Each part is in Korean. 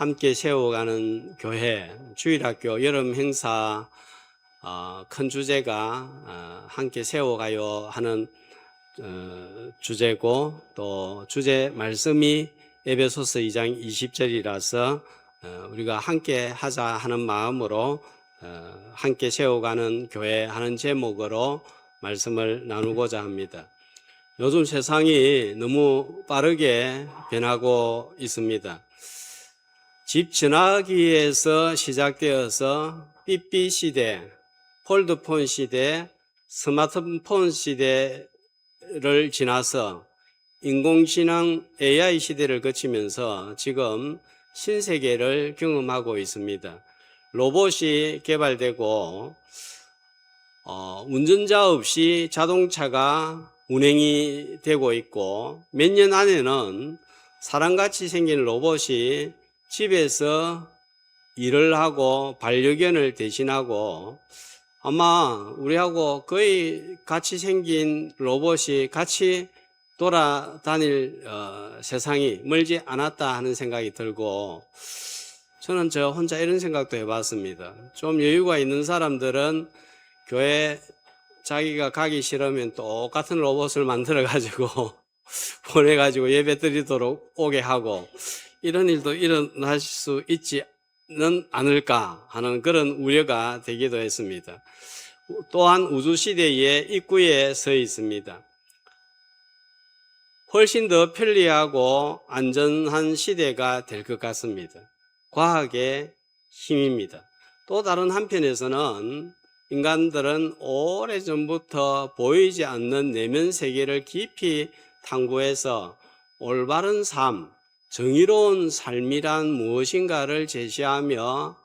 함께 세워가는 교회, 주일학교 여름 행사 큰 주제가 함께 세워가요 하는 주제고, 또 주제 말씀이 에베소서 2장 20절이라서 우리가 함께 하자 하는 마음으로 함께 세워가는 교회 하는 제목으로 말씀을 나누고자 합니다. 요즘 세상이 너무 빠르게 변하고 있습니다. 집 전화기에서 시작되어서 삐삐 시대, 폴드폰 시대, 스마트폰 시대를 지나서 인공지능 AI 시대를 거치면서 지금 신세계를 경험하고 있습니다. 로봇이 개발되고 운전자 없이 자동차가 운행이 되고 있고, 몇 년 안에는 사람같이 생긴 로봇이 집에서 일을 하고 반려견을 대신하고, 아마 우리하고 거의 같이 생긴 로봇이 같이 돌아다닐 세상이 멀지 않았다 하는 생각이 들고, 저는 저 혼자 이런 생각도 해봤습니다. 좀 여유가 있는 사람들은 교회 자기가 가기 싫으면 똑같은 로봇을 만들어가지고 보내가지고 예배 드리도록 오게 하고, 이런 일도 일어날 수 있지는 않을까 하는 그런 우려가 되기도 했습니다. 또한 우주시대의 입구에 서 있습니다. 훨씬 더 편리하고 안전한 시대가 될 것 같습니다. 과학의 힘입니다. 또 다른 한편에서는 인간들은 오래전부터 보이지 않는 내면 세계를 깊이 탐구해서 올바른 삶, 정의로운 삶이란 무엇인가를 제시하며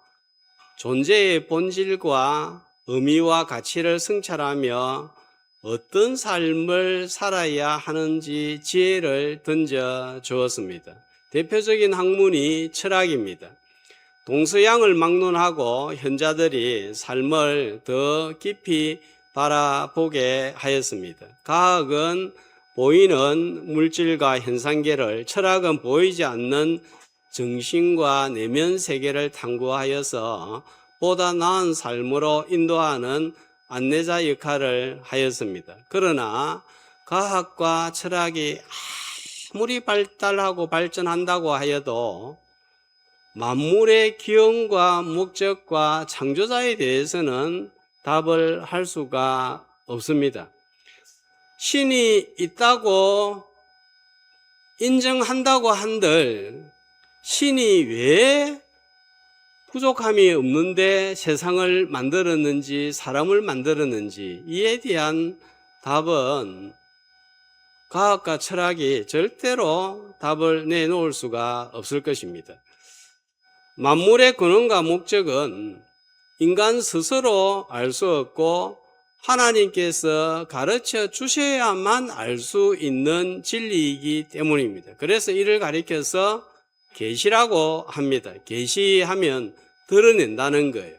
존재의 본질과 의미와 가치를 성찰하며 어떤 삶을 살아야 하는지 지혜를 던져 주었습니다. 대표적인 학문이 철학입니다. 동서양을 막론하고 현자들이 삶을 더 깊이 바라보게 하였습니다. 과학은 보이는 물질과 현상계를, 철학은 보이지 않는 정신과 내면 세계를 탐구하여서 보다 나은 삶으로 인도하는 안내자 역할을 하였습니다. 그러나 과학과 철학이 아무리 발달하고 발전한다고 하여도 만물의 기원과 목적과 창조자에 대해서는 답을 할 수가 없습니다. 신이 있다고 인정한다고 한들 신이 왜 부족함이 없는데 세상을 만들었는지 사람을 만들었는지, 이에 대한 답은 과학과 철학이 절대로 답을 내놓을 수가 없을 것입니다. 만물의 근원과 목적은 인간 스스로 알 수 없고 하나님께서 가르쳐 주셔야만 알 수 있는 진리이기 때문입니다. 그래서 이를 가리켜서 계시라고 합니다. 계시하면 드러낸다는 거예요.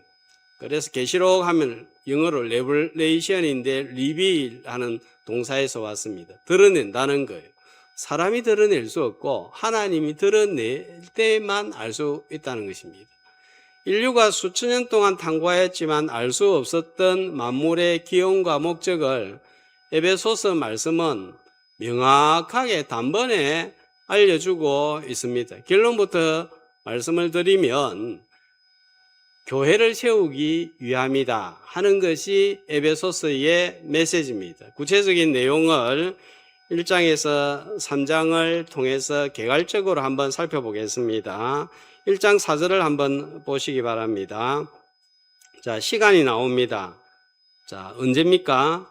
그래서 계시록 하면 영어로 레벨레이션인데 리빌하는 동사에서 왔습니다. 드러낸다는 거예요. 사람이 드러낼 수 없고 하나님이 드러낼 때만 알 수 있다는 것입니다. 인류가 수천 년 동안 탐구하였지만 알 수 없었던 만물의 기원과 목적을 에베소서 말씀은 명확하게 단번에 알려주고 있습니다. 결론부터 말씀을 드리면 교회를 세우기 위함이다 하는 것이 에베소서의 메시지입니다. 구체적인 내용을 1장에서 3장을 통해서 개괄적으로 한번 살펴보겠습니다. 1장 4절을 한번 보시기 바랍니다. 자, 시간이 나옵니다. 자, 언제입니까?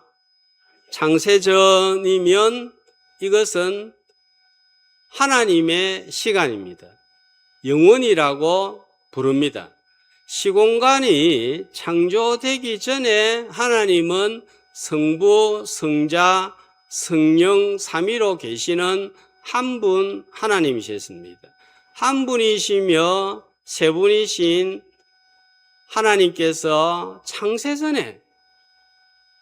창세전이면 이것은 하나님의 시간입니다. 영원이라고 부릅니다. 시공간이 창조되기 전에 하나님은 성부, 성자, 성령 삼위로 계시는 한 분 하나님이셨습니다. 한 분이시며 세 분이신 하나님께서 창세전에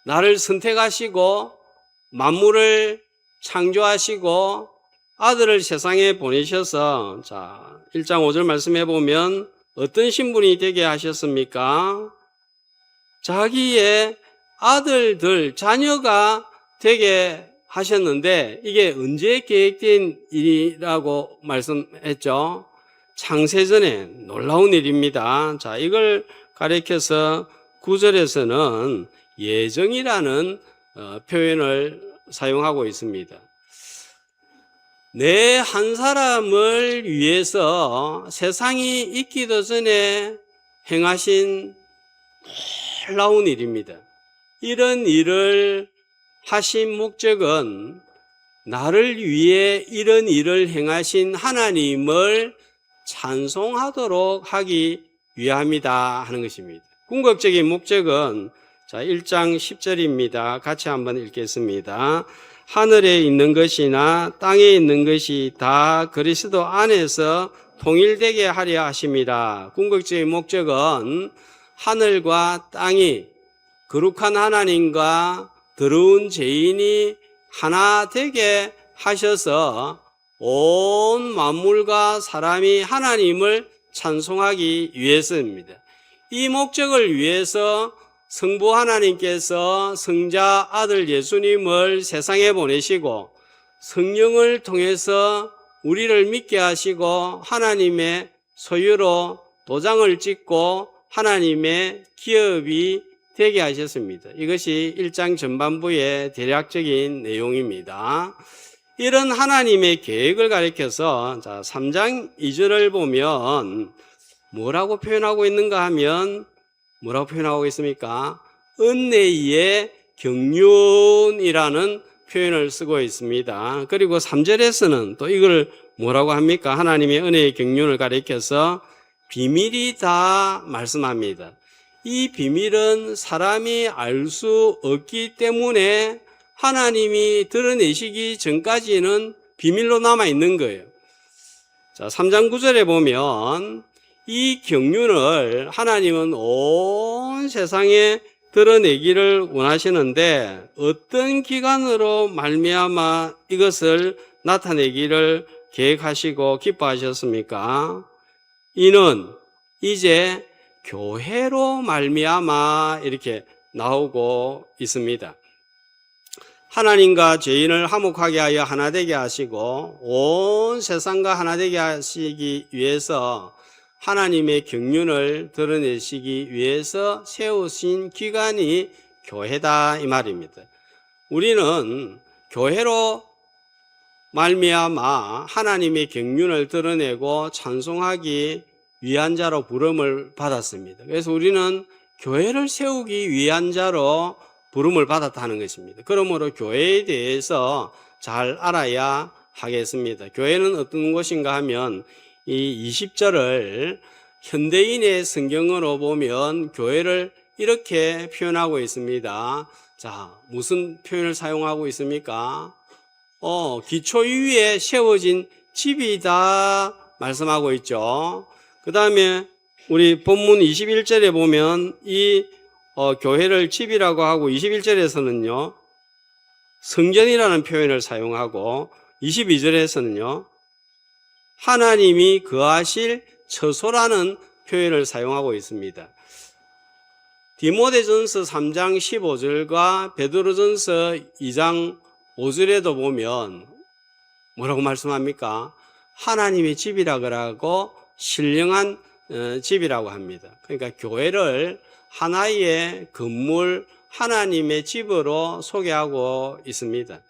나를 선택하시고 만물을 창조하시고 아들을 세상에 보내셔서, 자, 1장 5절 말씀해 보면 어떤 신분이 되게 하셨습니까? 자기의 아들들, 자녀가 되게 하셨는데, 이게 언제 계획된 일이라고 말씀했죠? 창세전에 놀라운 일입니다. 자, 이걸 가리켜서 9절에서는 예정이라는 표현을 사용하고 있습니다. 내 한 사람을 위해서 세상이 있기도 전에 행하신 놀라운 일입니다. 이런 일을 하신 목적은 나를 위해 이런 일을 행하신 하나님을 찬송하도록 하기 위함이다 하는 것입니다. 궁극적인 목적은 자 1장 10절입니다. 같이 한번 읽겠습니다. 하늘에 있는 것이나 땅에 있는 것이 다 그리스도 안에서 통일되게 하려 하심이라. 궁극적인 목적은 하늘과 땅이 거룩한 하나님과 더러운 죄인이 하나 되게 하셔서 온 만물과 사람이 하나님을 찬송하기 위해서입니다. 이 목적을 위해서 성부 하나님께서 성자 아들 예수님을 세상에 보내시고 성령을 통해서 우리를 믿게 하시고 하나님의 소유로 도장을 찍고 하나님의 기업이 되게 하셨습니다. 이것이 1장 전반부의 대략적인 내용입니다. 이런 하나님의 계획을 가리켜서 3장 2절을 보면 뭐라고 표현하고 있는가 하면 뭐라고 표현하고 있습니까? 은혜의 경륜이라는 표현을 쓰고 있습니다. 그리고 3절에서는 또 이걸 뭐라고 합니까? 하나님의 은혜의 경륜을 가리켜서 비밀이다 말씀합니다. 이 비밀은 사람이 알 수 없기 때문에 하나님이 드러내시기 전까지는 비밀로 남아 있는 거예요. 자, 3장 9절에 보면 이 경륜을 하나님은 온 세상에 드러내기를 원하시는데 어떤 기간으로 말미암아 이것을 나타내기를 계획하시고 기뻐하셨습니까? 이는 이제 교회로 말미암아 이렇게 나오고 있습니다. 하나님과 죄인을 화목하게 하여 하나 되게 하시고 온 세상과 하나 되게 하시기 위해서 하나님의 경륜을 드러내시기 위해서 세우신 기관이 교회다 이 말입니다. 우리는 교회로 말미암아 하나님의 경륜을 드러내고 찬송하기 위한 자로 부름을 받았습니다. 그래서 우리는 교회를 세우기 위한 자로 부름을 받았다는 것입니다. 그러므로 교회에 대해서 잘 알아야 하겠습니다. 교회는 어떤 곳인가 하면 이 20절을 현대인의 성경으로 보면 교회를 이렇게 표현하고 있습니다. 자, 무슨 표현을 사용하고 있습니까? 기초 위에 세워진 집이다 말씀하고 있죠. 그 다음에 우리 본문 21절에 보면 이 교회를 집이라고 하고 21절에서는요 성전이라는 표현을 사용하고 22절에서는요 하나님이 거하실 처소라는 표현을 사용하고 있습니다. 디모데전서 3장 15절과 베드로전서 2장 5절에도 보면 뭐라고 말씀합니까? 하나님의 집이라고 하고 신령한 집이라고 합니다. 그러니까 교회를 하나의 건물, 하나님의 집으로 소개하고 있습니다.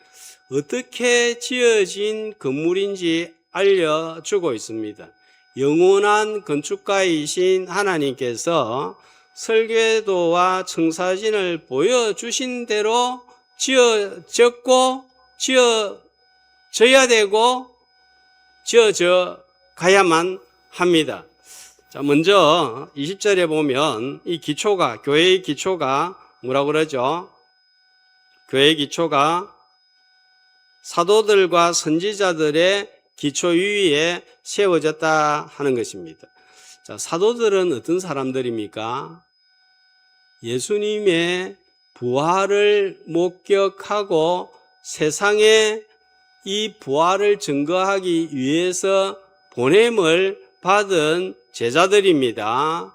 어떻게 지어진 건물인지 알려주고 있습니다. 영원한 건축가이신 하나님께서 설계도와 청사진을 보여주신 대로 지어졌고 지어져야 되고 지어져 가야만 합니다. 자, 먼저 20절에 보면 이 기초가, 교회의 기초가 뭐라고 그러죠? 교회의 기초가 사도들과 선지자들의 기초 위에 세워졌다 하는 것입니다. 자, 사도들은 어떤 사람들입니까? 예수님의 부활을 목격하고 세상에 이 부활을 증거하기 위해서 보냄을 받은 제자들입니다.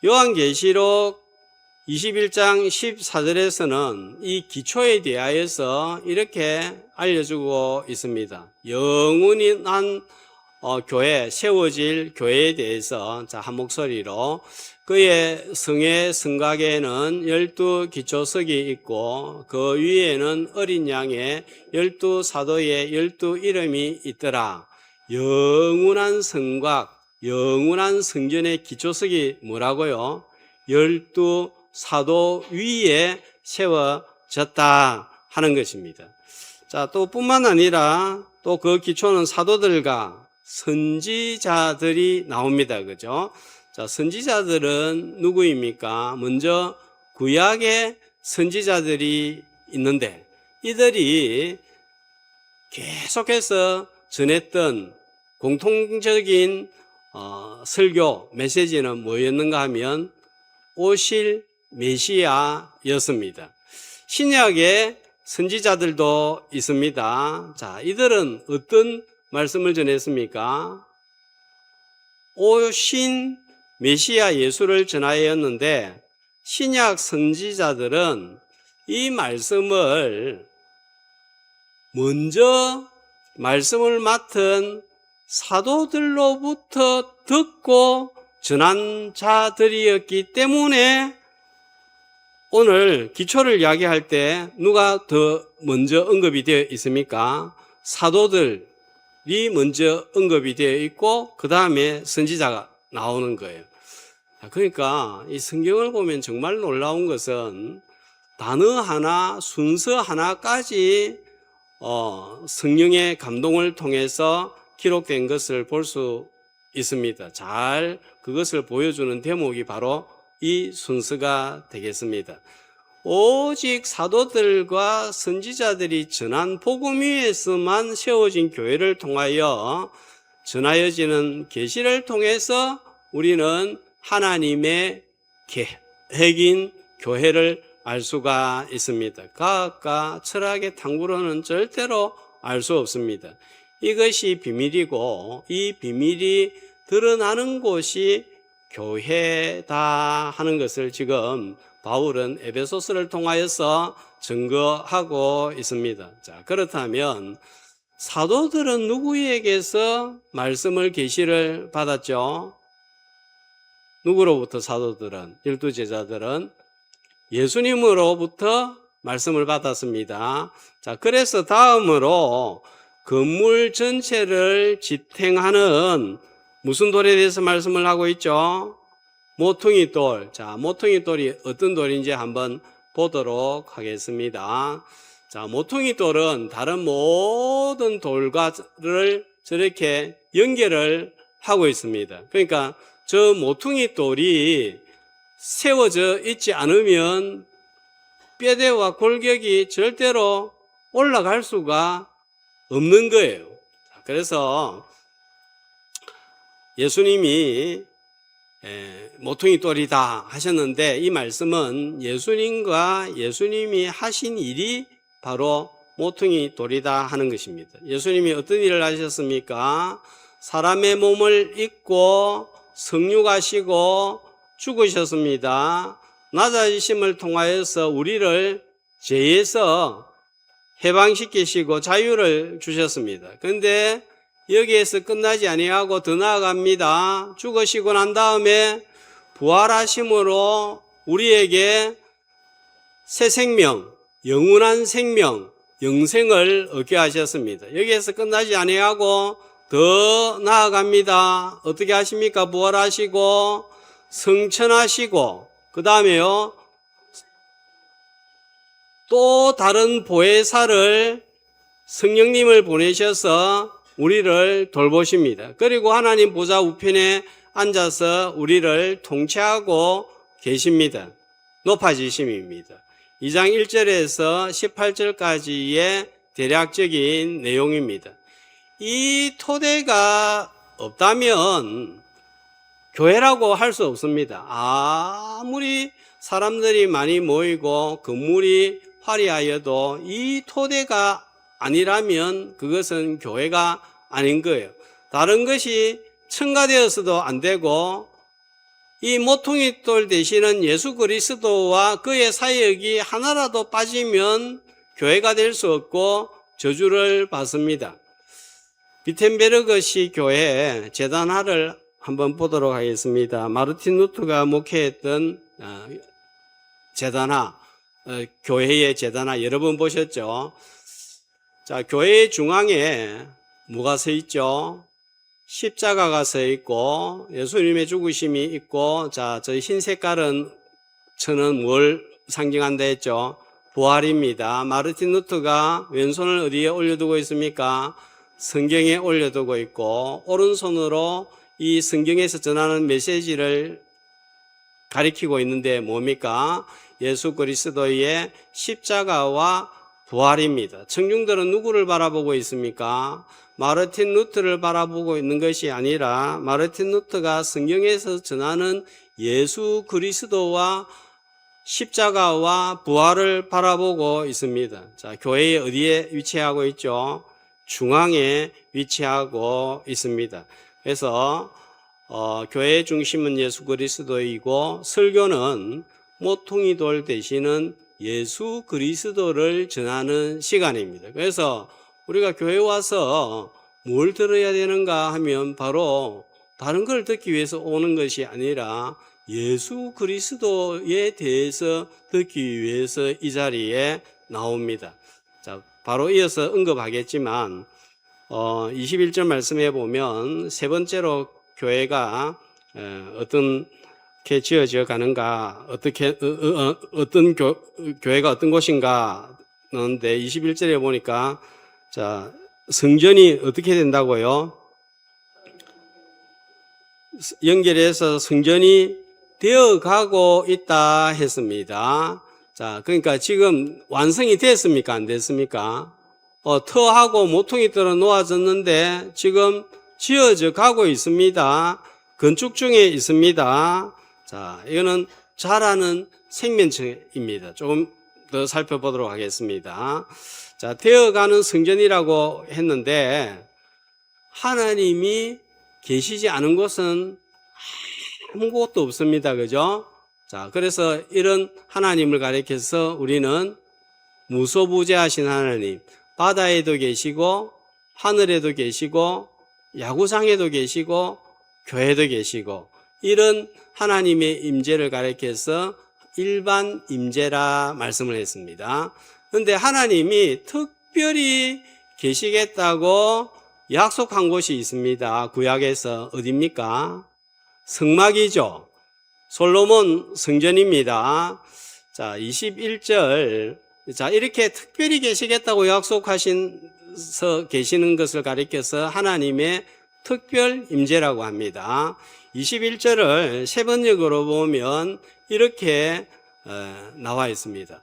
요한계시록 21장 14절에서는 이 기초에 대하여서 이렇게 알려주고 있습니다. 영원한 교회, 세워질 교회에 대해서 한 목소리로 그의 성의 성곽에는 12기초석이 있고 그 위에는 어린 양의 12사도의 12이름이 있더라. 영원한 성곽, 영원한 성전의 기초석이 뭐라고요? 12사도 위에 세워졌다 하는 것입니다. 자, 또 뿐만 아니라 또 그 기초는 사도들과 선지자들이 나옵니다. 그죠? 자, 선지자들은 누구입니까? 먼저 구약의 선지자들이 있는데 이들이 계속해서 전했던 공통적인 설교 메시지는 뭐였는가 하면 오실 메시아였습니다. 신약의 선지자들도 있습니다. 자, 이들은 어떤 말씀을 전했습니까? 오신 메시아 예수를 전하였는데 신약 선지자들은 이 말씀을 먼저 말씀을 맡은 사도들로부터 듣고 전한 자들이었기 때문에 오늘 기초를 이야기할 때 누가 더 먼저 언급이 되어 있습니까? 사도들이 먼저 언급이 되어 있고 그 다음에 선지자가 나오는 거예요. 그러니까 이 성경을 보면 정말 놀라운 것은 단어 하나, 순서 하나까지 성령의 감동을 통해서 기록된 것을 볼 수 있습니다. 잘 그것을 보여주는 대목이 바로 이 순서가 되겠습니다. 오직 사도들과 선지자들이 전한 복음 위에서만 세워진 교회를 통하여 전하여지는 계시를 통해서 우리는 하나님의 계획인 교회를 알 수가 있습니다. 과학과 철학의 탐구로는 절대로 알 수 없습니다. 이것이 비밀이고 이 비밀이 드러나는 곳이 교회다 하는 것을 지금 바울은 에베소서를 통하여서 증거하고 있습니다. 자, 그렇다면 사도들은 누구에게서 말씀을 계시를 받았죠? 누구로부터 사도들은, 12제자들은 예수님으로부터 말씀을 받았습니다. 자, 그래서 다음으로 건물 전체를 지탱하는 무슨 돌에 대해서 말씀을 하고 있죠? 모퉁이 돌. 자, 모퉁이 돌이 어떤 돌인지 한번 보도록 하겠습니다. 자, 모퉁이 돌은 다른 모든 돌과를 저렇게 연결을 하고 있습니다. 그러니까 저 모퉁이 돌이 세워져 있지 않으면 뼈대와 골격이 절대로 올라갈 수가 없는 거예요. 그래서 예수님이 모퉁이 돌이다 하셨는데 이 말씀은 예수님과 예수님이 하신 일이 바로 모퉁이 돌이다 하는 것입니다. 예수님이 어떤 일을 하셨습니까? 사람의 몸을 입고 성육하시고 죽으셨습니다. 낮아지심을 통하여서 우리를 죄에서 해방시키시고 자유를 주셨습니다. 그런데 여기에서 끝나지 아니하고 더 나아갑니다. 죽으시고 난 다음에 부활하심으로 우리에게 새 생명, 영원한 생명, 영생을 얻게 하셨습니다. 여기에서 끝나지 아니하고 더 나아갑니다. 어떻게 하십니까? 부활하시고 성천하시고 그 다음에요 또 다른 보혜사를 성령님을 보내셔서 우리를 돌보십니다. 그리고 하나님 보좌 우편에 앉아서 우리를 통치하고 계십니다. 높아지심입니다. 2장 1절에서 18절까지의 대략적인 내용입니다. 이 토대가 없다면 교회라고 할 수 없습니다. 아무리 사람들이 많이 모이고 건물이 화려하여도 이 토대가 아니라면 그것은 교회가 아닌 거예요. 다른 것이 첨가되어서도 안 되고 이 모퉁이 돌 되시는 예수 그리스도와 그의 사역이 하나라도 빠지면 교회가 될 수 없고 저주를 받습니다. 비텐베르그시 교회 제단화를 한번 보도록 하겠습니다. 마르틴 루터가 목회했던 제단화, 교회의 제단화 여러 번 보셨죠? 자, 교회의 중앙에 뭐가 서 있죠? 십자가가 서 있고 예수님의 죽으심이 있고, 자, 저 흰 색깔은 저는 뭘 상징한다 했죠? 부활입니다. 마르틴 루터가 왼손을 어디에 올려두고 있습니까? 성경에 올려두고 있고, 오른손으로 이 성경에서 전하는 메시지를 가리키고 있는데 뭡니까? 예수 그리스도의 십자가와 부활입니다. 청중들은 누구를 바라보고 있습니까? 마르틴 루터를 바라보고 있는 것이 아니라 마르틴 루터가 성경에서 전하는 예수 그리스도와 십자가와 부활을 바라보고 있습니다. 자, 교회에 어디에 위치하고 있죠? 중앙에 위치하고 있습니다. 그래서 교회의 중심은 예수 그리스도이고 설교는 모퉁이 돌 되시는 예수 그리스도를 전하는 시간입니다. 그래서 우리가 교회 와서 뭘 들어야 되는가 하면 바로 다른 걸 듣기 위해서 오는 것이 아니라 예수 그리스도에 대해서 듣기 위해서 이 자리에 나옵니다. 자, 바로 이어서 언급하겠지만 21절 말씀해 보면 세 번째로 교회가 어떻게 지어져 가는가, 어떤 교회가 어떤 곳인가 하는데 21절에 보니까 자, 성전이 어떻게 된다고요? 연결해서 성전이 되어가고 있다 했습니다. 자, 그러니까 지금 완성이 됐습니까? 안 됐습니까? 터하고 모퉁이 떨어 놓아졌는데 지금 지어져 가고 있습니다. 건축 중에 있습니다. 자, 이거는 자라는 생명체입니다. 조금 더 살펴보도록 하겠습니다. 자, 되어가는 성전이라고 했는데 하나님이 계시지 않은 곳은 아무것도 없습니다. 그죠? 자, 그래서 이런 하나님을 가리켜서 우리는 무소부재하신 하나님, 바다에도 계시고 하늘에도 계시고 야구장에도 계시고 교회도 계시고 이런 하나님의 임재를 가리켜서 일반 임재라 말씀을 했습니다. 그런데 하나님이 특별히 계시겠다고 약속한 곳이 있습니다. 구약에서 어디입니까? 성막이죠. 솔로몬 성전입니다. 자, 21절. 자, 이렇게 특별히 계시겠다고 약속하셔서 계시는 것을 가리켜서 하나님의 특별 임재라고 합니다. 21절을 세 번역으로 보면 이렇게 나와 있습니다.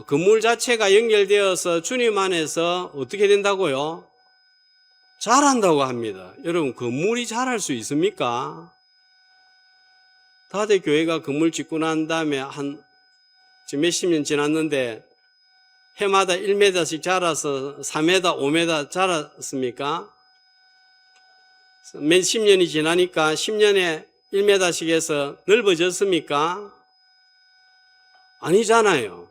건물 자체가 연결되어서 주님 안에서 어떻게 된다고요? 자란다고 합니다. 여러분, 건물이 자랄 수 있습니까? 다들 교회가 건물 짓고 난 다음에 지금 몇십 년 지났는데 해마다 1m씩 자라서 4m, 5m 자랐습니까? 몇십 년이 지나니까 10년에 1m씩 해서 넓어졌습니까? 아니잖아요.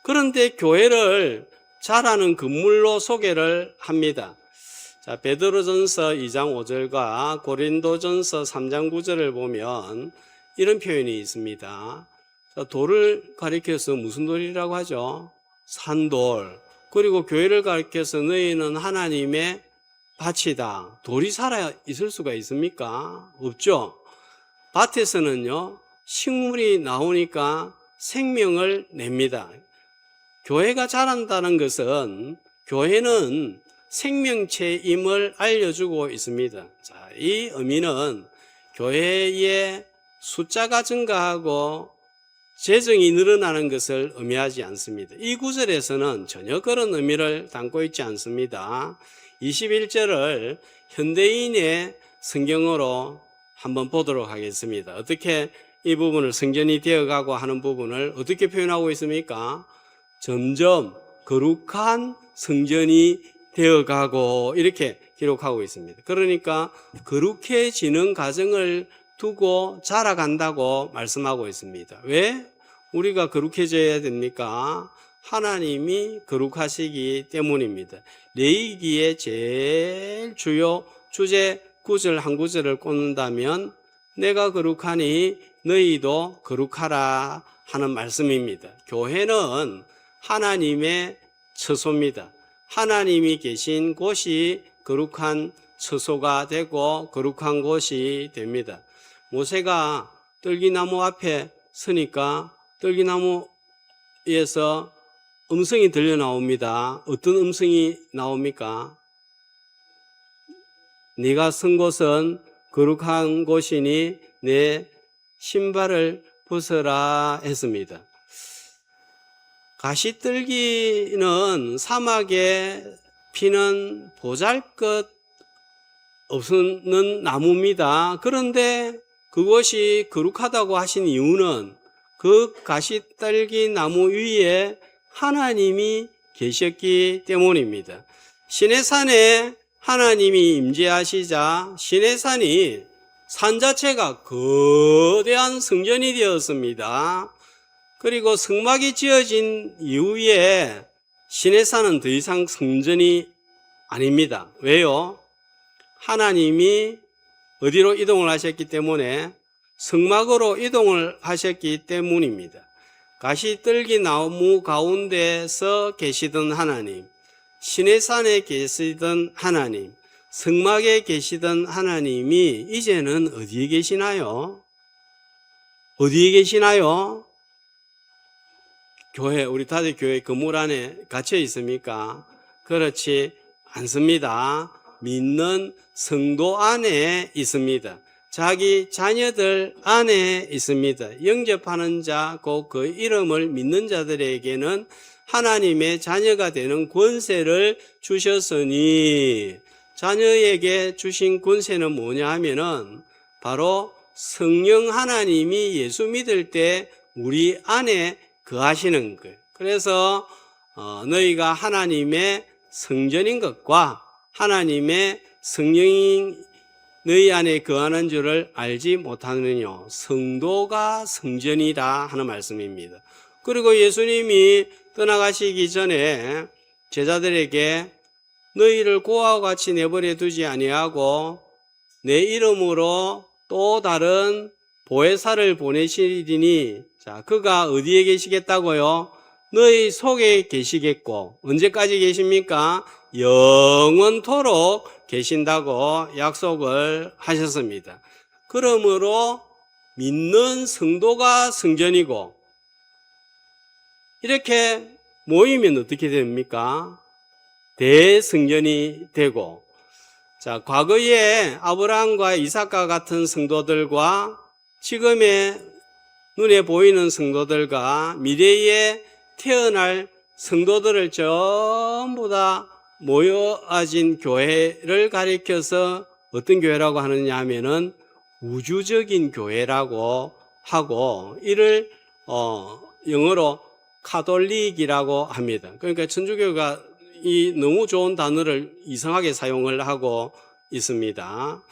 그런데 교회를 자라는 건물로 소개를 합니다. 자, 베드로전서 2장 5절과 고린도전서 3장 9절을 보면 이런 표현이 있습니다. 자, 돌을 가리켜서 무슨 돌이라고 하죠? 산돌. 그리고 교회를 가리켜서 너희는 하나님의 밭이다. 돌이 살아 있을 수가 있습니까? 없죠. 밭에서는요, 식물이 나오니까 생명을 냅니다. 교회가 자란다는 것은 교회는 생명체임을 알려주고 있습니다. 자, 이 의미는 교회의 숫자가 증가하고 재정이 늘어나는 것을 의미하지 않습니다. 이 구절에서는 전혀 그런 의미를 담고 있지 않습니다. 21절을 현대인의 성경어로 한번 보도록 하겠습니다. 어떻게 이 부분을 성전이 되어가고 하는 부분을 어떻게 표현하고 있습니까? 점점 거룩한 성전이 되어가고 이렇게 기록하고 있습니다. 그러니까 거룩해지는 과정을 두고 자라간다고 말씀하고 있습니다. 왜 우리가 거룩해져야 됩니까? 하나님이 거룩하시기 때문입니다. 레위기의 제일 주요 주제 구절 한 구절을 꼽는다면 내가 거룩하니 너희도 거룩하라 하는 말씀입니다. 교회는 하나님의 처소입니다. 하나님이 계신 곳이 거룩한 처소가 되고 거룩한 곳이 됩니다. 모세가 떨기나무 앞에 서니까 떨기나무에서 음성이 들려 나옵니다. 어떤 음성이 나옵니까? 네가 선 곳은 거룩한 곳이니 내 신발을 벗어라 했습니다. 가시떨기는 사막에 피는 보잘것 없는 나무입니다. 그런데 그것이 거룩하다고 하신 이유는 그 가시떨기 나무 위에 하나님이 계셨기 때문입니다. 시내산에 하나님이 임재하시자 시내산이 산 자체가 거대한 성전이 되었습니다. 그리고 성막이 지어진 이후에 시내산은 더 이상 성전이 아닙니다. 왜요? 하나님이 어디로 이동을 하셨기 때문에 성막으로 이동을 하셨기 때문입니다. 가시떨기 나무 가운데서 계시던 하나님, 시내산에 계시던 하나님, 성막에 계시던 하나님이 이제는 어디에 계시나요? 어디에 계시나요? 교회, 우리 다들 교회 건물 안에 갇혀 있습니까? 그렇지 않습니다. 믿는 성도 안에 있습니다. 자기 자녀들 안에 있습니다. 영접하는 자, 곧 그 이름을 믿는 자들에게는 하나님의 자녀가 되는 권세를 주셨으니, 자녀에게 주신 권세는 뭐냐 하면은 바로 성령 하나님이 예수 믿을 때 우리 안에 거하시는 거예요. 그래서 너희가 하나님의 성전인 것과 하나님의 성령이 너희 안에 거하는 줄을 알지 못하느냐. 성도가 성전이라 하는 말씀입니다. 그리고 예수님이 떠나가시기 전에 제자들에게 너희를 고아와 같이 내버려 두지 아니하고 내 이름으로 또 다른 보혜사를 보내시리니, 자, 그가 어디에 계시겠다고요? 너희 속에 계시겠고, 언제까지 계십니까? 영원토록 계신다고 약속을 하셨습니다. 그러므로 믿는 성도가 성전이고, 이렇게 모이면 어떻게 됩니까? 대성전이 되고, 자, 과거에 아브라함과 이삭과 같은 성도들과 지금의 눈에 보이는 성도들과 미래에 태어날 성도들을 전부 다 모여진 교회를 가리켜서 어떤 교회라고 하느냐 하면은 우주적인 교회라고 하고, 이를 영어로 카톨릭이라고 합니다. 그러니까 천주교가 이 너무 좋은 단어를 이상하게 사용을 하고 있습니다.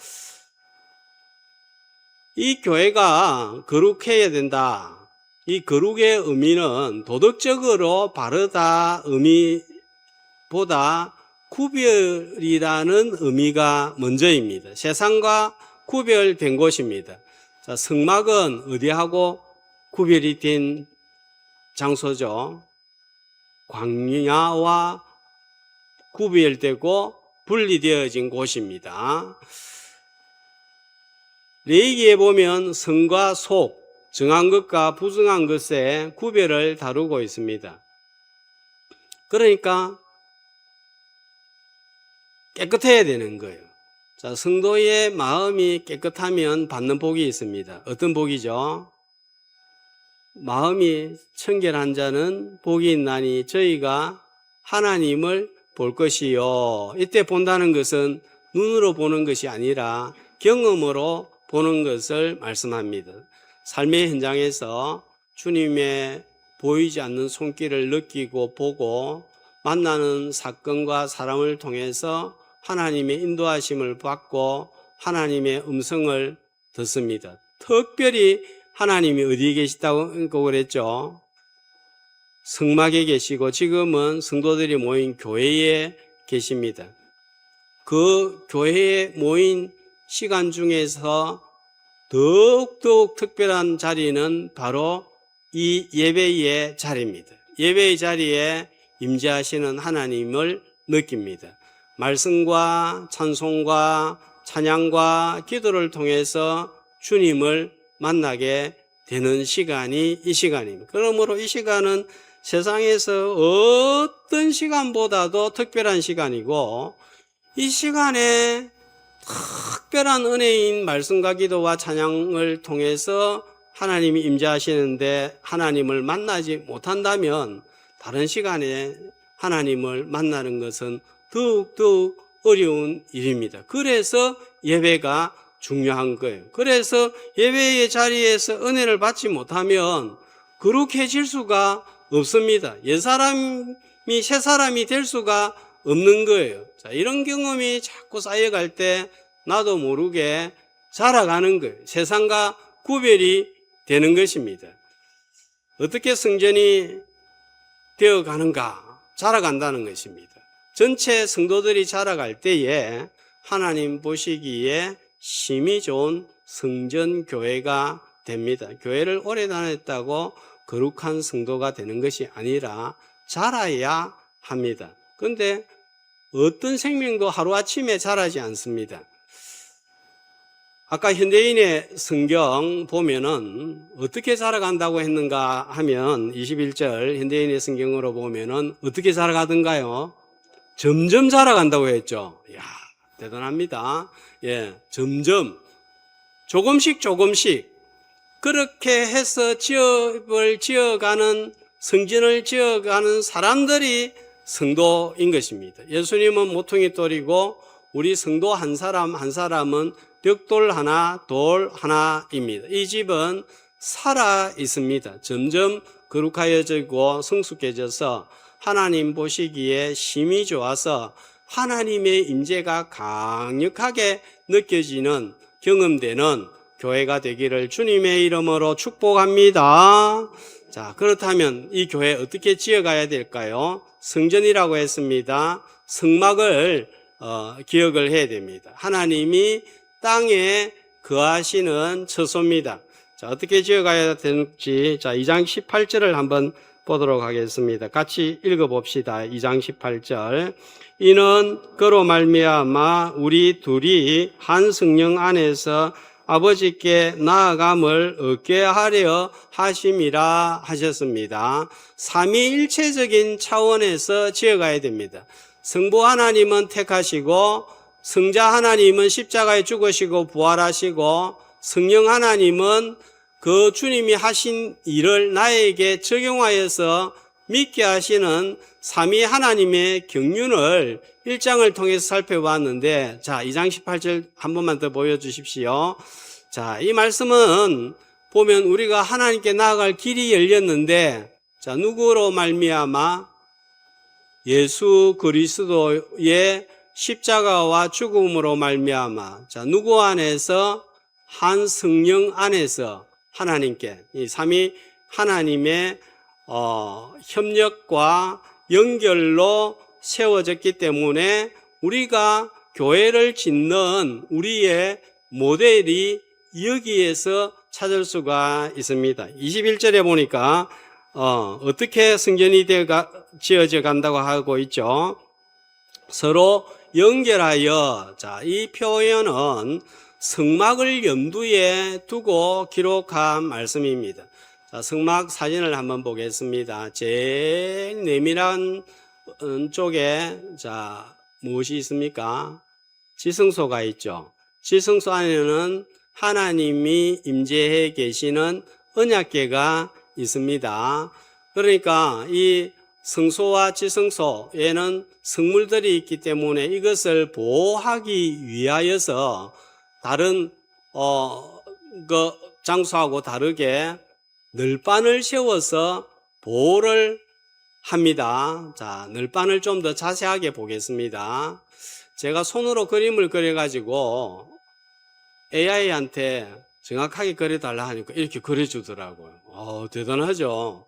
이 교회가 거룩해야 된다. 이 거룩의 의미는 도덕적으로 바르다 의미보다 구별이라는 의미가 먼저입니다. 세상과 구별된 곳입니다. 자, 성막은 어디하고 구별이 된 장소죠? 광야와 구별되고 분리되어진 곳입니다. 레위기에 보면 성과 속, 정한 것과 부정한 것의 구별을 다루고 있습니다. 그러니까 깨끗해야 되는 거예요. 자, 성도의 마음이 깨끗하면 받는 복이 있습니다. 어떤 복이죠? 마음이 청결한 자는 복이 있나니 저희가 하나님을 볼 것이요. 이때 본다는 것은 눈으로 보는 것이 아니라 경험으로 보는 것을 말씀합니다. 삶의 현장에서 주님의 보이지 않는 손길을 느끼고 보고 만나는 사건과 사람을 통해서 하나님의 인도하심을 받고 하나님의 음성을 듣습니다. 특별히 하나님이 어디에 계시다고 그랬죠? 성막에 계시고 지금은 성도들이 모인 교회에 계십니다. 그 교회에 모인 시간 중에서 더욱더욱 특별한 자리는 바로 이 예배의 자리입니다. 예배의 자리에 임재하시는 하나님을 느낍니다. 말씀과 찬송과 찬양과 기도를 통해서 주님을 만나게 되는 시간이 이 시간입니다. 그러므로 이 시간은 세상에서 어떤 시간보다도 특별한 시간이고, 이 시간에 특별한 은혜인 말씀과 기도와 찬양을 통해서 하나님이 임재하시는데 하나님을 만나지 못한다면 다른 시간에 하나님을 만나는 것은 더욱더욱 어려운 일입니다. 그래서 예배가 중요한 거예요. 그래서 예배의 자리에서 은혜를 받지 못하면 거룩해질 수가 없습니다. 옛사람이 새사람이 될 수가 없는 거예요. 자, 이런 경험이 자꾸 쌓여갈 때 나도 모르게 자라가는 거예요. 세상과 구별이 되는 것입니다. 어떻게 성전이 되어 가는가? 자라간다는 것입니다. 전체 성도들이 자라갈 때에 하나님 보시기에 심히 좋은 성전교회가 됩니다. 교회를 오래 다녔다고 거룩한 성도가 되는 것이 아니라 자라야 합니다. 그런데 어떤 생명도 하루아침에 자라지 않습니다. 아까 현대인의 성경 보면은 어떻게 자라간다고 했는가 하면 21절 현대인의 성경으로 보면은 어떻게 자라가던가요? 점점 자라간다고 했죠. 이야, 대단합니다. 예, 점점 조금씩 그렇게 해서 지업을 지어가는 성전을 지어가는 사람들이 성도인 것입니다. 예수님은 모퉁이 돌이고 우리 성도 한 사람 한 사람은 벽돌 하나, 돌 하나입니다. 이 집은 살아 있습니다. 점점 거룩하여지고 성숙해져서 하나님 보시기에 심히 좋아서 하나님의 임재가 강력하게 느껴지는 경험되는 교회가 되기를 주님의 이름으로 축복합니다. 자, 그렇다면 이 교회 어떻게 지어가야 될까요? 성전이라고 했습니다. 성막을 기억을 해야 됩니다. 하나님이 땅에 거하시는 처소입니다. 자, 어떻게 지어가야 되는지, 자, 2장 18절을 한번 보도록 하겠습니다. 같이 읽어봅시다. 2장 18절. 이는 그로 말미암아 우리 둘이 한 성령 안에서 아버지께 나아감을 얻게 하려 하심이라 하셨습니다. 삼위일체적인 차원에서 지어가야 됩니다. 성부 하나님은 택하시고 성자 하나님은 십자가에 죽으시고 부활하시고 성령 하나님은 그 주님이 하신 일을 나에게 적용하여서 믿게 하시는 삼위 하나님의 경륜을 1장을 통해서 살펴봤는데, 자, 2장 18절 한 번만 더 보여주십시오. 자, 이 말씀은 보면 우리가 하나님께 나아갈 길이 열렸는데, 자, 누구로 말미암아? 예수 그리스도의 십자가와 죽음으로 말미암아. 자, 누구 안에서? 한 성령 안에서 하나님께, 이 삼위 하나님의 협력과 연결로 세워졌기 때문에 우리가 교회를 짓는 우리의 모델이 여기에서 찾을 수가 있습니다. 21절에 보니까 어떻게 성전이 지어져 간다고 하고 있죠. 서로 연결하여. 자, 이 표현은 성막을 염두에 두고 기록한 말씀입니다. 자, 성막 사진을 한번 보겠습니다. 제일 내밀한 쪽에, 자, 무엇이 있습니까? 지성소가 있죠. 지성소 안에는 하나님이 임재해 계시는 언약궤가 있습니다. 그러니까 이 성소와 지성소에는 성물들이 있기 때문에 이것을 보호하기 위하여서 다른 그 장소하고 다르게 널판을 세워서 보호를 합니다. 자, 늘반을 좀 더 자세하게 보겠습니다. 제가 손으로 그림을 그려가지고 AI한테 정확하게 그려달라 하니까 이렇게 그려주더라고요. 대단하죠?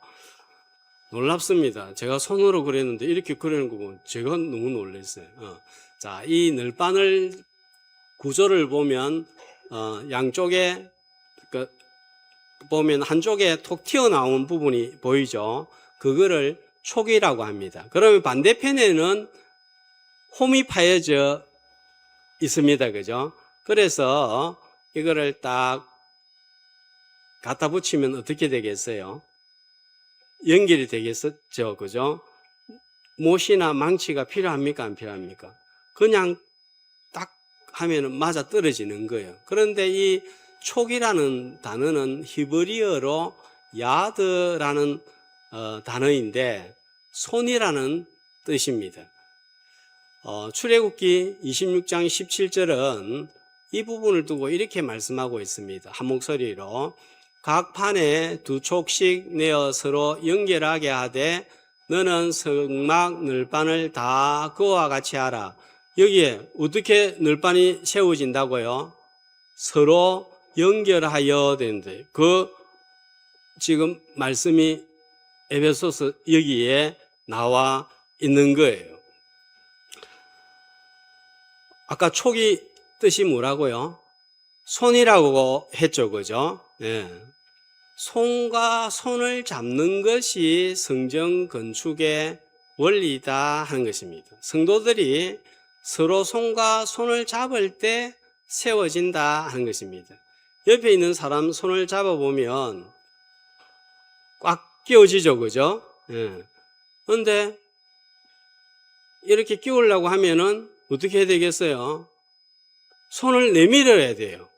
놀랍습니다. 제가 손으로 그렸는데 이렇게 그리는 거 보면 제가 너무 놀랐어요. 자, 이 늘바늘 구조를 보면 양쪽에 보면 한쪽에 톡 튀어나온 부분이 보이죠? 그거를 촉이라고 합니다. 그러면 반대편에는 홈이 파여져 있습니다. 그죠? 그래서 이거를 딱 갖다 붙이면 어떻게 되겠어요? 연결이 되겠죠? 그죠? 못이나 망치가 필요합니까? 안 필요합니까? 그냥 딱 하면은 맞아 떨어지는 거예요. 그런데 이 촉이라는 단어는 히브리어로 야드라는 단어인데 손이라는 뜻입니다. 출애굽기 26장 17절은 이 부분을 두고 이렇게 말씀하고 있습니다. 한 목소리로 각 판에 두 촉씩 내어 서로 연결하게 하되 너는 성막 늘반을 다 그와 같이 하라. 여기에 어떻게 늘반이 세워진다고요? 서로 연결하여 되는데 지금 말씀이 에베소서 여기에 나와 있는 거예요. 아까 촉이 뜻이 뭐라고요? 손이라고 했죠, 그죠? 예. 손과 손을 잡는 것이 성전 건축의 원리다 하는 것입니다. 성도들이 서로 손과 손을 잡을 때 세워진다 하는 것입니다. 옆에 있는 사람 손을 잡아보면 꽉 끼워지죠, 그죠? 예. 그런데 이렇게 끼우려고 하면은 어떻게 해야 되겠어요? 손을 내밀어야 돼요.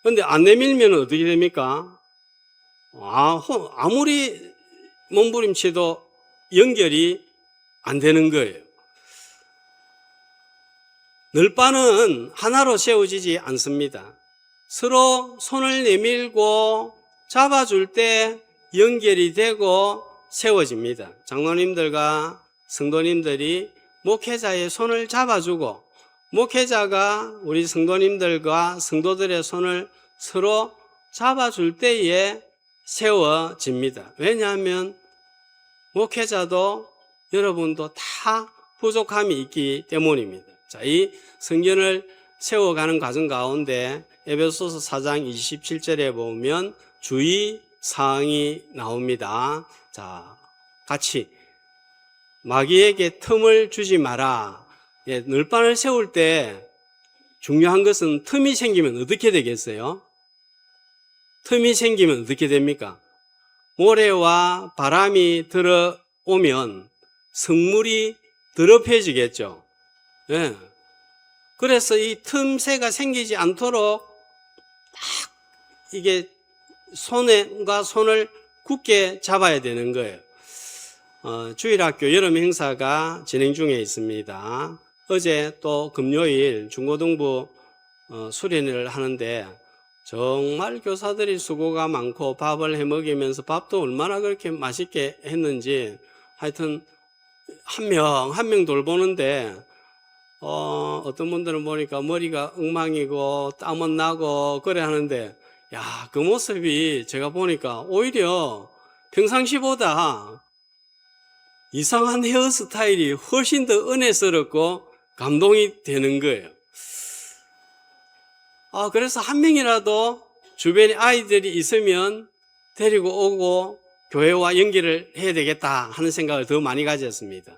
그런데 안 내밀면 어떻게 됩니까? 아무리 몸부림쳐도 연결이 안 되는 거예요. 늘바는 하나로 세워지지 않습니다. 서로 손을 내밀고 잡아줄 때 연결이 되고 세워집니다. 장로님들과 성도님들이 목회자의 손을 잡아주고 목회자가 우리 성도님들과 성도들의 손을 서로 잡아줄 때에 세워집니다. 왜냐하면 목회자도 여러분도 다 부족함이 있기 때문입니다. 자, 이 성전을 세워가는 과정 가운데 에베소서 4장 27절에 보면 주의 사항이 나옵니다. 자, 같이 마귀에게 틈을 주지 마라. 늘반을 세울 때 중요한 것은 틈이 생기면 어떻게 되겠어요? 틈이 생기면 어떻게 됩니까? 모래와 바람이 들어오면 성물이 더럽혀지겠죠. 예. 그래서 이 틈새가 생기지 않도록 딱 이게 손과 손을 굳게 잡아야 되는 거예요. 주일학교 여름 행사가 진행 중에 있습니다. 어제 또 금요일 중고등부 수련회를 하는데 정말 교사들이 수고가 많고 밥을 해 먹이면서 밥도 얼마나 그렇게 맛있게 했는지 하여튼 한 명 돌보는데 어떤 분들은 보니까 머리가 엉망이고 땀은 나고 그래 하는데 야, 그 모습이 제가 보니까 오히려 평상시보다 이상한 헤어스타일이 훨씬 더 은혜스럽고 감동이 되는 거예요. 그래서 한 명이라도 주변에 아이들이 있으면 데리고 오고 교회와 연결을 해야 되겠다 하는 생각을 더 많이 가졌습니다.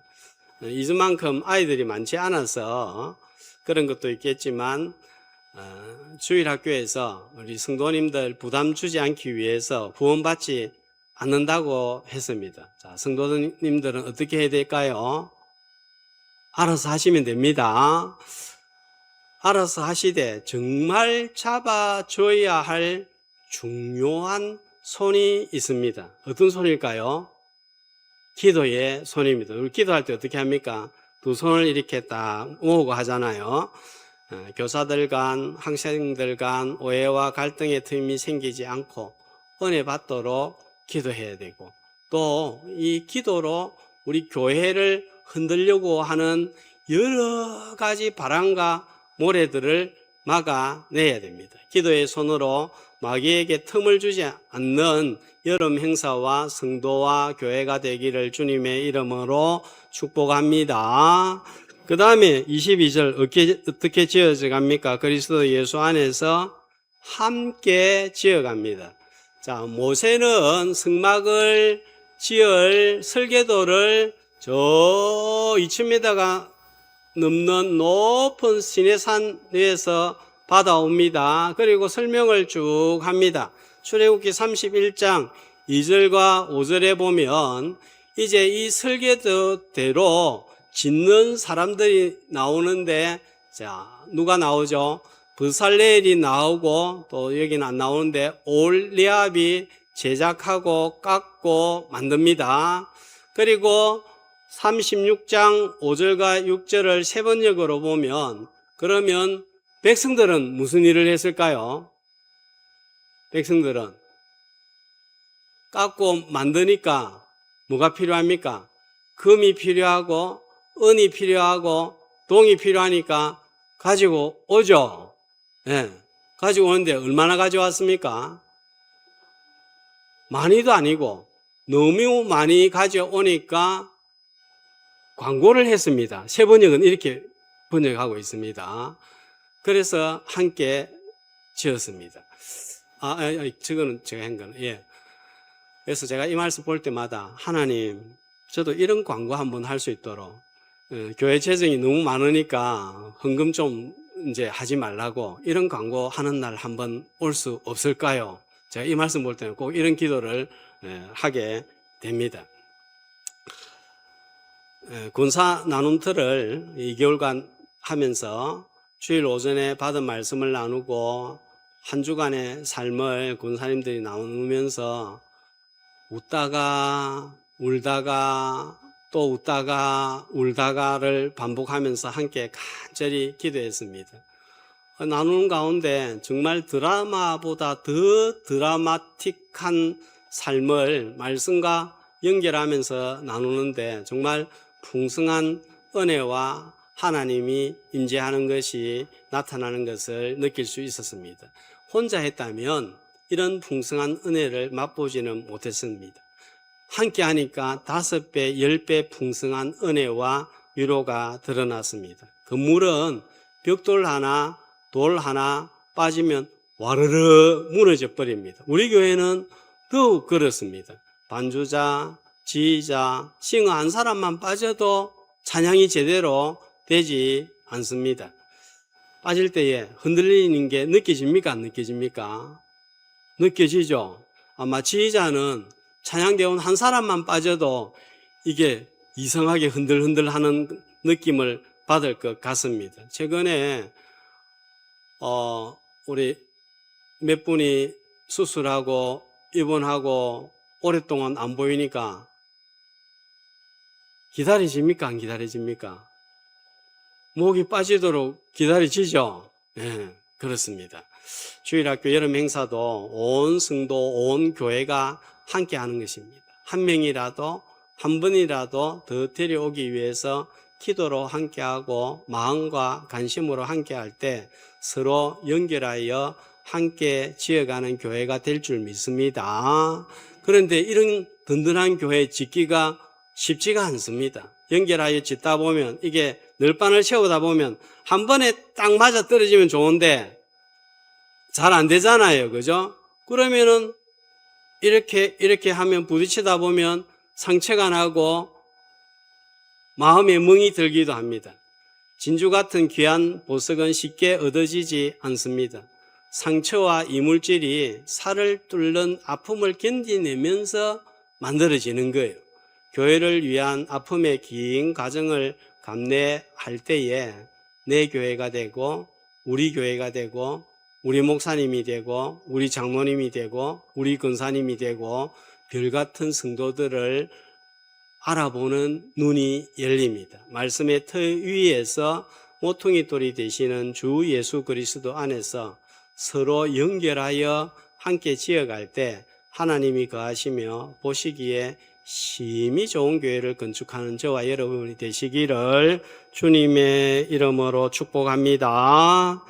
이전만큼 아이들이 많지 않아서 그런 것도 있겠지만 주일학교에서 우리 성도님들 부담 주지 않기 위해서 후원받지 않는다고 했습니다. 자, 성도님들은 어떻게 해야 될까요? 알아서 하시면 됩니다. 알아서 하시되 정말 잡아줘야 할 중요한 손이 있습니다. 어떤 손일까요? 기도의 손입니다. 우리 기도할 때 어떻게 합니까? 두 손을 이렇게 딱 모으고 하잖아요. 교사들 간, 학생들 간 오해와 갈등의 틈이 생기지 않고 은혜 받도록 기도해야 되고 또 이 기도로 우리 교회를 흔들려고 하는 여러 가지 바람과 모래들을 막아내야 됩니다. 기도의 손으로 마귀에게 틈을 주지 않는 여름 행사와 성도와 교회가 되기를 주님의 이름으로 축복합니다. 그 다음에 22절 어떻게 지어져 갑니까? 그리스도 예수 안에서 함께 지어갑니다. 자, 모세는 성막을 지을 설계도를 저 2000m가 넘는 높은 시내산 위에서 받아옵니다. 그리고 설명을 쭉 합니다. 출애굽기 31장 2절과 5절에 보면 이제 이 설계도대로 짓는 사람들이 나오는데, 자, 누가 나오죠? 브살레엘이 나오고, 또 여기는 안 나오는데 올리압이 제작하고 깎고 만듭니다. 그리고 36장 5절과 6절을 세 번역으로 보면, 그러면 백성들은 무슨 일을 했을까요? 백성들은 깎고 만드니까 뭐가 필요합니까? 금이 필요하고 은이 필요하고 동이 필요하니까 가지고 오죠. 예, 가지고 오는데 얼마나 가져왔습니까? 많이도 아니고 너무 많이 가져오니까 광고를 했습니다. 세 번역은 이렇게 번역하고 있습니다. 그래서 함께 지었습니다. 저거는 제가 한 거는, 예. 그래서 제가 이 말씀 볼 때마다 하나님, 저도 이런 광고 한번 할 수 있도록, 교회 재정이 너무 많으니까 헌금 좀 이제 하지 말라고 이런 광고 하는 날 한번 올 수 없을까요? 제가 이 말씀 볼 때는 꼭 이런 기도를 하게 됩니다. 군사 나눔틀을 2개월간 하면서 주일 오전에 받은 말씀을 나누고 한 주간의 삶을 군사님들이 나누면서 웃다가 울다가 또 웃다가 울다가를 반복하면서 함께 간절히 기도했습니다. 나누는 가운데 정말 드라마보다 더 드라마틱한 삶을 말씀과 연결하면서 나누는데 정말 풍성한 은혜와 하나님이 임재하는 것이 나타나는 것을 느낄 수 있었습니다. 혼자 했다면 이런 풍성한 은혜를 맛보지는 못했습니다. 함께 하니까 5배, 10배 풍성한 은혜와 위로가 드러났습니다. 건물은 벽돌 하나, 돌 하나 빠지면 와르르 무너져 버립니다. 우리 교회는 더욱 그렇습니다. 반주자, 지휘자, 싱어 한 사람만 빠져도 찬양이 제대로 되지 않습니다. 빠질 때에 흔들리는 게 느껴집니까? 안 느껴집니까? 느껴지죠? 아마 지휘자는 찬양대원 한 사람만 빠져도 이게 이상하게 흔들흔들 하는 느낌을 받을 것 같습니다. 최근에, 우리 몇 분이 수술하고 입원하고 오랫동안 안 보이니까 기다려집니까? 안 기다려집니까? 목이 빠지도록 기다려지죠? 네, 그렇습니다. 주일학교 여름 행사도 온 성도, 온 교회가 함께 하는 것입니다. 한 명이라도, 한 번이라도 더 데려오기 위해서 기도로 함께하고 마음과 관심으로 함께할 때 서로 연결하여 함께 지어가는 교회가 될 줄 믿습니다. 그런데 이런 든든한 교회 짓기가 쉽지가 않습니다. 연결하여 짓다 보면 이게 널판을 채우다 보면 한 번에 딱 맞아 떨어지면 좋은데 잘 안 되잖아요. 그죠? 그러면은 이렇게 하면 부딪히다 보면 상처가 나고 마음에 멍이 들기도 합니다. 진주 같은 귀한 보석은 쉽게 얻어지지 않습니다. 상처와 이물질이 살을 뚫는 아픔을 견디내면서 만들어지는 거예요. 교회를 위한 아픔의 긴 과정을 감내할 때에 내 교회가 되고 우리 교회가 되고 우리 목사님이 되고 우리 장로님이 되고 우리 권사님이 되고 별같은 성도들을 알아보는 눈이 열립니다. 말씀의 터 위에서 모퉁이 돌이 되시는 주 예수 그리스도 안에서 서로 연결하여 함께 지어갈 때 하나님이 거하시며 보시기에 심히 좋은 교회를 건축하는 저와 여러분이 되시기를 주님의 이름으로 축복합니다.